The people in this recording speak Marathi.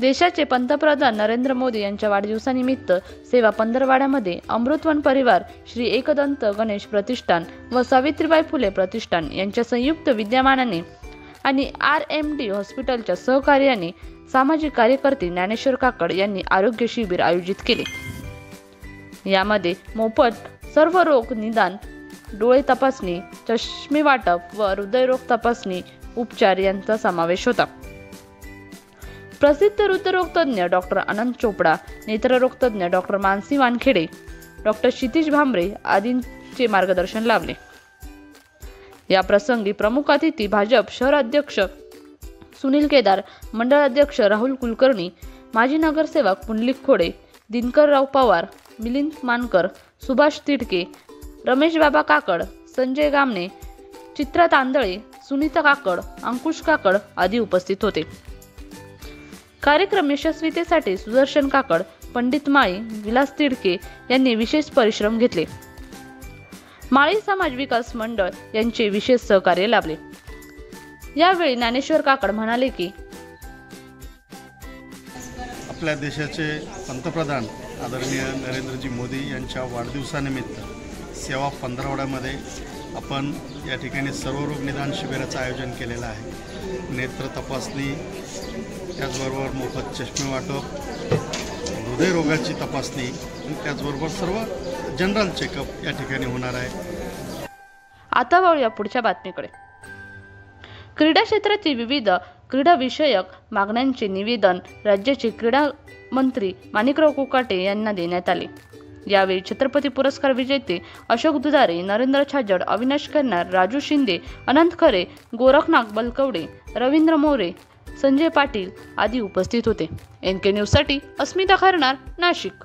देशाचे पंतप्रधान नरेंद्र मोदी यांच्या वाढदिवसानिमित्त सेवा पंधरवाड्यामध्ये अमृतवन परिवार, श्री एकदंत गणेश प्रतिष्ठान व सावित्रीबाई फुले प्रतिष्ठान यांच्या संयुक्त विद्यमानाने आणि RMD हॉस्पिटलच्या सहकार्याने सामाजिक कार्यकर्ते ज्ञानेश्वर काकड यांनी आरोग्य शिबिर आयोजित केले। यामध्ये मोफत सर्व रोग निदान, डोळे तपासणी, चष्मे वाटप व हृदयरोग तपासणी उपचार यांचा समावेश होता। प्रसिद्ध हृदयरोग तज्ञ डॉक्टर अनंत चोपडा, नेत्ररोग तज्ञ डॉक्टर मानसी वानखेडे, डॉक्टर क्षितिज भांबरे आदींचे मार्गदर्शन लाभले। या प्रसंगी प्रमुख अतिथी भाजप शहर अध्यक्ष सुनील केदार, मंडळ अध्यक्ष राहुल कुलकर्णी, माजी नगरसेवक पुंडलिक खोडे, दिनकरराव पवार, मिलिंद मानकर, सुभाष तिडके, रमेश बाबा काकड, संजय गामणे, चित्रा तांदळे, सुनीता काकड, अंकुश काकड आदी उपस्थित होते। कार्यक्रम यशस्वीतेसाठी सुदर्शन काकड, पंडित माळी, विलास तिडके यांनी विशेष परिश्रम घेतले। माळी समाज विकास मंडळ यांचे विशेष सहकार्य लाभले। यावेळी ज्ञानेश्वर काकड म्हणाले की आपल्या देशाचे पंतप्रधान आदरणीय नरेंद्रजी मोदी यांच्या वाढदिवसानिमित्त सेवा पंधरवड्यामध्ये आपण या ठिकाणी सर्व रोग निदान शिबिराचं आयोजन केलेलं आहे। नेत्र तपासणी, त्याचबरोबर मोफत चष्मे वाटप, हृदयरोगाची तपासणी आणि त्याचबरोबर सर्व जनरल चेकअप या ठिकाणी होणार आहे। आता वळूया पुढच्या बातमीकडे। क्रीडा क्षेत्रातील विविध क्रीडा विषयक मागण्यांचे निवेदन राज्याचे क्रीडा मंत्री माणिकराव कोकाटे यांना देण्यात आले। यावेळी छत्रपती पुरस्कार विजेते अशोक दुधारे, नरेंद्र छाजड, अविनाश करणार, राजू शिंदे, अनंत खरे, गोरखनाथ बलकवडे, रवींद्र मोरे, संजय पाटील आदी उपस्थित होते। NK न्यूज साठी अस्मिता खरणार, नाशिक।